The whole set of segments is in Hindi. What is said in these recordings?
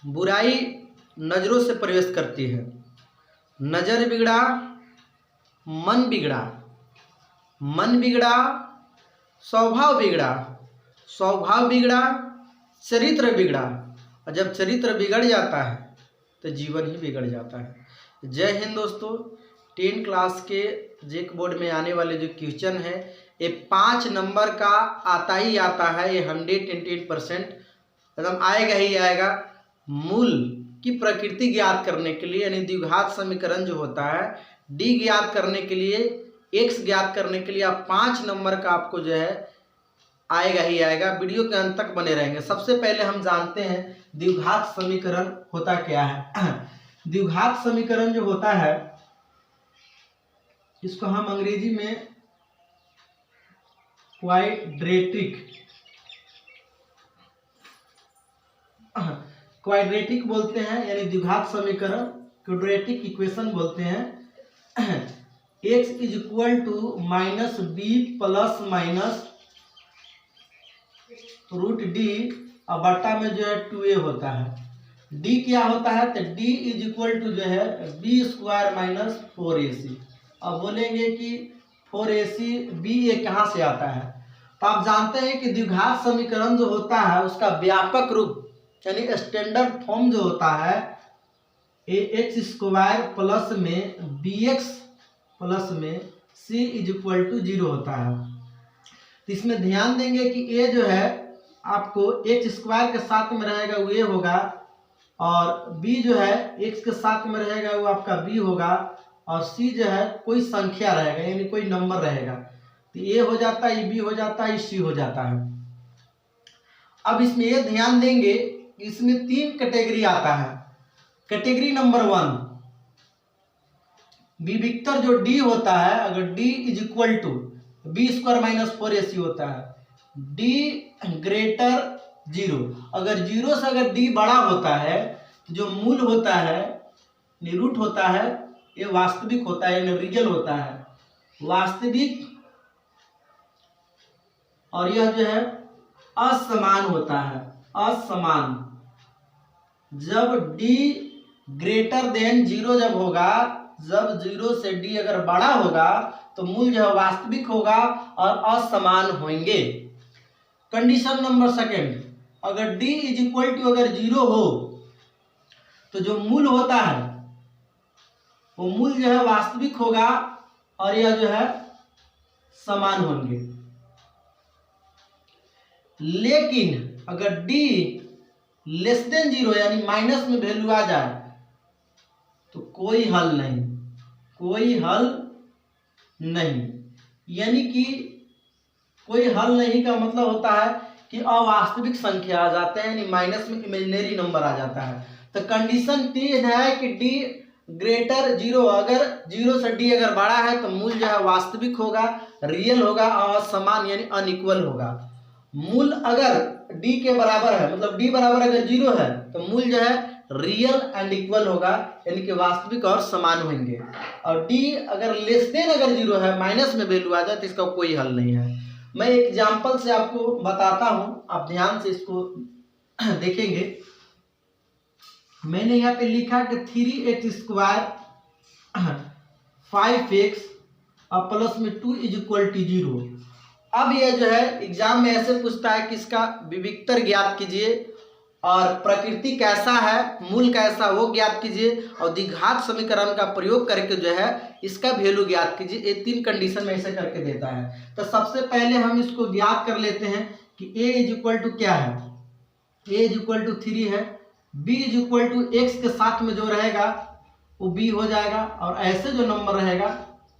बुराई नज़रों से प्रवेश करती है। नज़र बिगड़ा, मन बिगड़ा, मन बिगड़ा, स्वभाव बिगड़ा, स्वभाव बिगड़ा, चरित्र बिगड़ा, और जब चरित्र बिगड़ जाता है तो जीवन ही बिगड़ जाता है। जय हिंद दोस्तों। 10 क्लास के जेक बोर्ड में आने वाले जो क्वेश्चन है ये 5 नंबर का आता ही आता है। ये 110% एकदम आएगा ही आएगा। मूल की प्रकृति ज्ञात करने के लिए यानी द्विघात समीकरण जो होता है, डी ज्ञात करने के लिए, एक्स ज्ञात करने के लिए आप 5 नंबर का आपको जो है आएगा ही आएगा। वीडियो के अंत तक बने रहेंगे। सबसे पहले हम जानते हैं द्विघात समीकरण होता क्या है। द्विघात समीकरण जो होता है इसको हम अंग्रेजी में क्वाड्रेटिक बोलते हैं, यानी द्विघात समीकरण क्वाड्रेटिक इक्वेशन बोलते हैं। x is equal to minus B plus minus root D और बट्टा में जो है 2a होता है। d क्या होता है तो d इज इक्वल टू जो है बी स्क्वायर माइनस 4ac। अब बोलेंगे कि 4ac b ये कहाँ से आता है, तो आप जानते हैं कि द्विघात समीकरण जो होता है उसका व्यापक रूप यानी स्टैंडर्ड फॉर्म जो होता है ax स्क्वायर प्लस में bx प्लस में c इज इक्वल टू 0 होता है। तो इसमें ध्यान देंगे कि a जो है आपको x स्क्वायर के साथ में रहेगा वो a होगा, और b जो है x के साथ में रहेगा वो आपका b होगा, और c जो है कोई संख्या रहेगा यानी कोई नंबर रहेगा। तो a हो जाता है, b हो जाता है, c हो जाता है। अब इसमें ये ध्यान देंगे इसमें 3 कैटेगरी आता है। कैटेगरी नंबर 1 विविक्तर जो d होता है, अगर d is equal to B square minus 4ac होता है, d ग्रेटर 0, अगर 0 से अगर d बड़ा होता है तो जो मूल होता है रूट होता है ये वास्तविक होता है यानी रियल होता है, वास्तविक, और यह जो है असमान होता है, असमान। जब d ग्रेटर देन 0 जब होगा, जब 0 से d अगर बड़ा होगा तो मूल जो है वास्तविक होगा और असमान होंगे। कंडीशन नंबर 2, अगर d इज इक्वल टू अगर 0 हो तो जो मूल होता है वो मूल जो है वास्तविक होगा और यह जो है समान होंगे। लेकिन अगर d लेस देन 0 यानी माइनस में वैल्यू आ जाए तो कोई हल नहीं, कोई हल नहीं, यानी कि कोई हल नहीं का मतलब होता है कि अवास्तविक संख्या आ जाते हैं यानी माइनस में इमेजिनरी नंबर आ जाता है। तो कंडीशन 3 है कि d ग्रेटर 0, अगर 0 से d अगर बड़ा है तो मूल जो है वास्तविक होगा, रियल होगा, और समान यानी अनइक्वल होगा। मूल अगर d के बराबर है मतलब d बराबर अगर 0 है तो मूल जो है रियल एंड इक्वल होगा यानी कि वास्तविक और समान होंगे, और d अगर लेस देन अगर 0 है माइनस में वैल्यू आ जाए तो इसका कोई हल नहीं है। मैं एक एग्जांपल से आपको बताता हूं, आप ध्यान से इसको देखेंगे। मैंने यहाँ पे लिखा कि 3x स्क्वायर 5x और प्लस में 2 इज इक्वल टू 0। अब यह जो है एग्जाम में ऐसे पूछता है कि इसका विविक्तर ज्ञात कीजिए और प्रकृति कैसा है, मूल कैसा वो ज्ञात कीजिए, और द्विघात समीकरण का प्रयोग करके जो है इसका वैल्यू ज्ञात कीजिए। ये 3 कंडीशन में ऐसे करके देता है। तो सबसे पहले हम इसको ज्ञात कर लेते हैं कि a इज इक्वल टू क्या है, a इज इक्वल टू 3 है, b is equal to x के साथ में जो रहेगा वो b हो जाएगा, और ऐसे जो नंबर रहेगा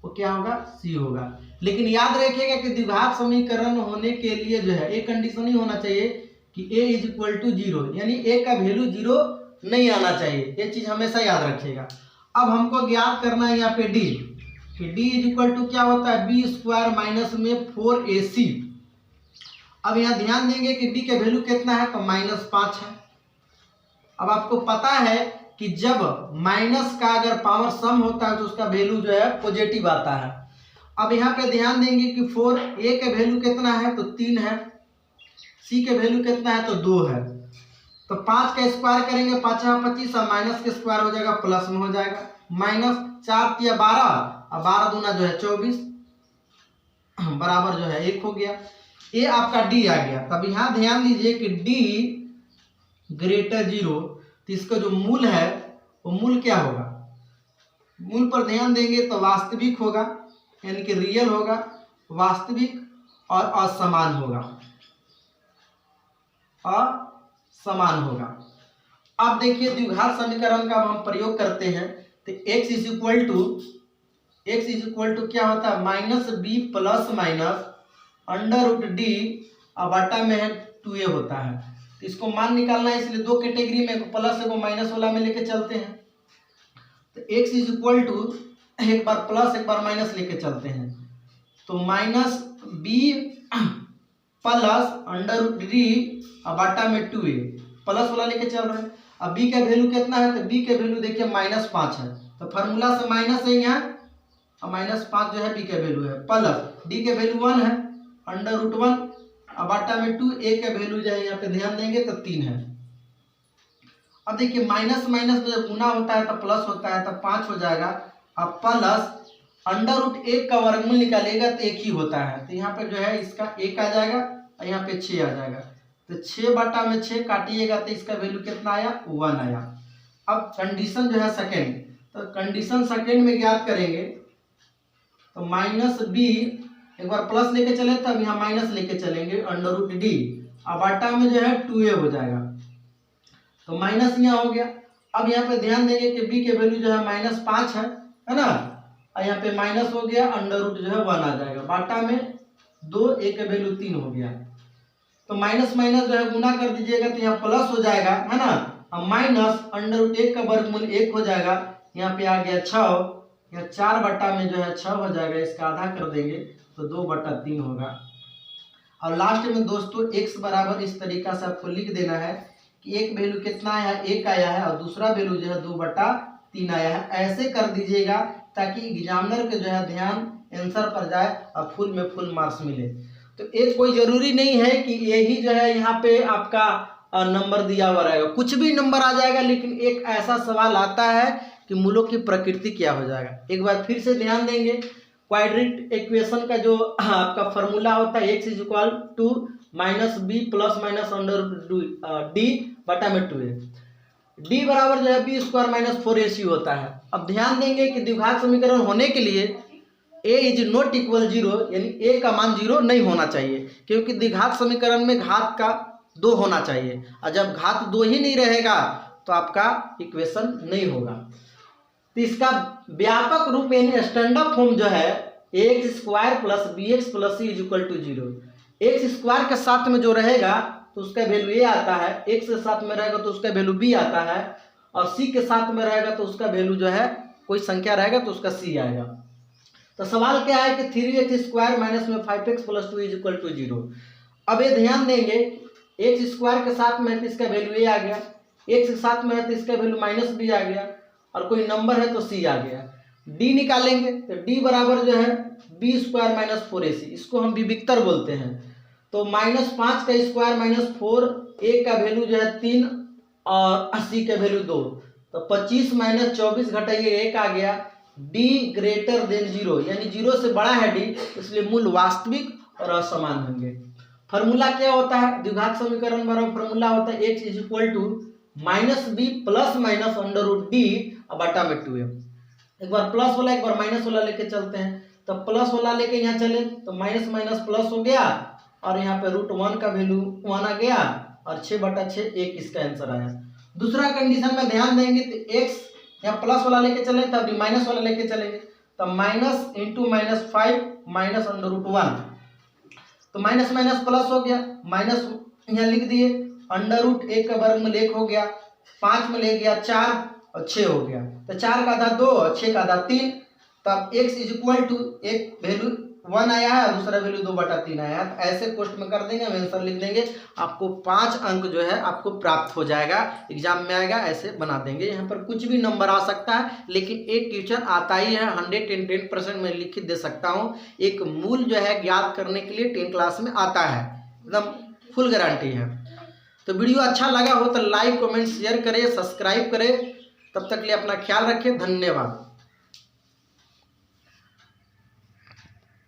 वो क्या होगा, c होगा। लेकिन याद रखिएगा कि द्विघात समीकरण होने के लिए जो है एक कंडीशन ही होना चाहिए कि a इज इक्वल टू 0, यानी a का वैल्यू 0 नहीं आना चाहिए, ये चीज हमेशा याद रखिएगा। अब हमको ज्ञात करना है यहाँ पे d, कि d इज इक्वल टू क्या होता है, बी स्क्वायर माइनस में 4ac। अब यहाँ ध्यान देंगे कि d का वैल्यू कितना है तो -5 है। अब आपको पता है कि जब माइनस का अगर पावर सम होता है तो उसका वैल्यू जो है पॉजिटिव आता है। अब यहाँ पे ध्यान देंगे कि 4a का वैल्यू कितना है तो 3 है, c के वैल्यू कितना है तो 2 है। तो 5 का स्क्वायर करेंगे, 5 या 25 और माइनस के स्क्वायर हो जाएगा प्लस में हो जाएगा, माइनस 4 या 12 और 12 दूना जो है 24 बराबर जो है 1 हो गया। ये आपका डी आ गया। तब यहाँ ध्यान दीजिए कि डी ग्रेटर 0, तो इसका जो मूल है वो मूल क्या होगा, मूल पर ध्यान देंगे तो वास्तविक होगा, यानी कि रियल होगा, वास्तविक और असमान होगा, असमान होगा। अब देखिए द्विघात समीकरण का हम प्रयोग करते हैं तो x इज इक्वल टू क्या होता है, minus B plus minus under root D और बटा में है 2a होता है। तो इसको मान निकालना है, इसलिए दो कैटेगरी में, एक प्लस एक माइनस वाला में लेके चलते हैं। तो x इज इक्वल टू एक बार प्लस एक बार माइनस लेके चलते हैं, तो minus B plus under root D और बटा में 2a, प्लस वाला लेके चल रहे हैं। अब b का वैल्यू कितना है, तो b का वैल्यू देखिए -5 है, तो फार्मूला से माइनस है यहाँ और -5 जो है b का वैल्यू है, प्लस d का वैल्यू 1 है अंडर रूट 1 और बटा में 2, a का वैल्यू जो है यहाँ पे ध्यान देंगे तो 3 है। अब देखिए माइनस माइनस जब गुना होता है तो प्लस होता है, तो 5 हो जाएगा। अब प्लस अंडर रूट 1 का वर्गमूल निकालेगा तो 1 ही होता है, तो यहाँ पे जो है इसका 1 आ जाएगा और यहाँ पे 6 आ जाएगा। तो 6 बटा में 6 काटिएगा तो इसका वैल्यू कितना आया, 1 आया। अब कंडीशन जो है सेकेंड, तो कंडीशन सेकेंड में ज्ञात करेंगे तो माइनस बी एक बार प्लस लेके चले तब यहाँ माइनस लेके चलेंगे अंडर रूट डी और बटा में जो है 2a हो जाएगा, तो माइनस यहाँ हो गया। अब यहाँ पे ध्यान देंगे कि b के वैल्यू जो है -5 है ना, और यहाँ पे माइनस हो गया, अंडर रूट जो है 1 आ जाएगा, बाटा में 2, a का वैल्यू 3 हो गया। तो माइनस माइनस जो है गुना कर दीजिएगा तो यहाँ प्लस हो जाएगा, है ना, और माइनस अंडर रूट 1 का वर्गमूल 1 हो जाएगा, यहाँ पे आ गया 6, या 4 बटा में जो है 6 हो जाएगा, इसका आधा कर देंगे तो 2/3 होगा। और लास्ट में दोस्तों x बराबर इस तरीका से आपको लिख देना है कि एक वैल्यू कितना आया है, 1 आया है, और दूसरा वैल्यू जो है 2/3 आया है। ऐसे कर दीजिएगा ताकि एग्जामिनर के जो है ध्यान आंसर पर जाए और फुल में फुल मार्क्स मिले। तो एक कोई जरूरी नहीं है कि यही जो है यहाँ पे आपका नंबर दिया हुआ रहेगा, कुछ भी नंबर आ जाएगा, लेकिन एक ऐसा सवाल आता है कि मूलों की प्रकृति क्या हो जाएगा। एक बार फिर से ध्यान देंगे, क्वाड्रेटिक इक्वेशन का जो आपका फॉर्मूला होता है x is equal to minus B plus minus under D बटा में 2a, d बराबर जो है बी स्क्वायर माइनस 4ac होता है। अब ध्यान देंगे कि द्विघात समीकरण होने के लिए a इज नॉट इक्वल 0, यानी a का मान 0 नहीं होना चाहिए, क्योंकि द्विघात समीकरण में घात का 2 होना चाहिए, और जब घात 2 ही नहीं रहेगा तो आपका इक्वेशन नहीं होगा। तो इसका व्यापक रूप यानी स्टैंडर्ड फॉर्म जो है X square plus B X plus C is equal to 0। X square के साथ में जो रहेगा तो उसका वैल्यू ए आता है, एक्स के साथ में रहेगा तो उसका वैल्यू बी आता है, और सी के साथ में रहेगा तो उसका वैल्यू जो है कोई संख्या रहेगा तो उसका सी आएगा। तो सवाल क्या है कि 3x स्क्वायर माइनस में 5x plus 2 is equal to 0। अब ये ध्यान देंगे एक्स स्क्वायर के साथ में है तो इसका वैल्यू ए आ गया, एक्स के साथ में है तो इसका वैल्यू माइनस बी आ गया, और कोई नंबर है तो सी आ गया। डी निकालेंगे तो डी बराबर जो है बी स्क्वायर माइनस 4ac, इसको हम विविक्तर बोलते हैं। तो -5 का स्क्वायर माइनस 4, ए का वैल्यू जो है 3 और सी का वैल्यू 2, तो 25 माइनस 24 घटाइए 1 आ गया। डी ग्रेटर देन 0, यानी 0 से बड़ा है डी, इसलिए मूल वास्तविक और असमान होंगे। फॉर्मूला क्या होता है, द्विघात समीकरण बराबर फॉर्मूला होता है x is equal to minus B plus minus under root D बटा में 2a। एक बार प्लस वाला एक बार माइनस वाला लेके चलते हैं, तो प्लस वाला लेके यहाँ चले तो माइनस माइनस प्लस हो गया, और यहाँ पे √1 का वैल्यू 1 आ गया, और 6/6 1 इसका आंसर आया। दूसरा कंडीशन में ध्यान देंगे तो x यहाँ प्लस वाला लेके चले तब माइनस वाला लेके चलेंगे, तो minus into -5 minus under root 1, तो माइनस माइनस प्लस हो गया, माइनस यहाँ लिख दिए, अंडर रूट 1 का वर्गमूल 1 हो गया, 5 में ले गया 4 और 6 हो गया, तो 4 का आधा 2 और 6 का आधा 3। तब x इज इक्वल टू एक वैल्यू 1 आया है और दूसरा वैल्यू 2/3 आया है। तो ऐसे क्वेश्चन में कर देंगे, हम आंसर लिख देंगे, आपको 5 अंक जो है आपको प्राप्त हो जाएगा, एग्जाम में आएगा, ऐसे बना देंगे। यहाँ पर कुछ भी नंबर आ सकता है, लेकिन एक क्वेश्चन आता ही है 110% में लिखित दे सकता हूँ। एक मूल जो है ज्ञात करने के लिए 10 क्लास में आता है, एकदम फुल गारंटी है। तो वीडियो अच्छा लगा हो तो लाइक कमेंट शेयर करें, सब्सक्राइब करें। तब तक के लिए अपना ख्याल रखें। धन्यवाद।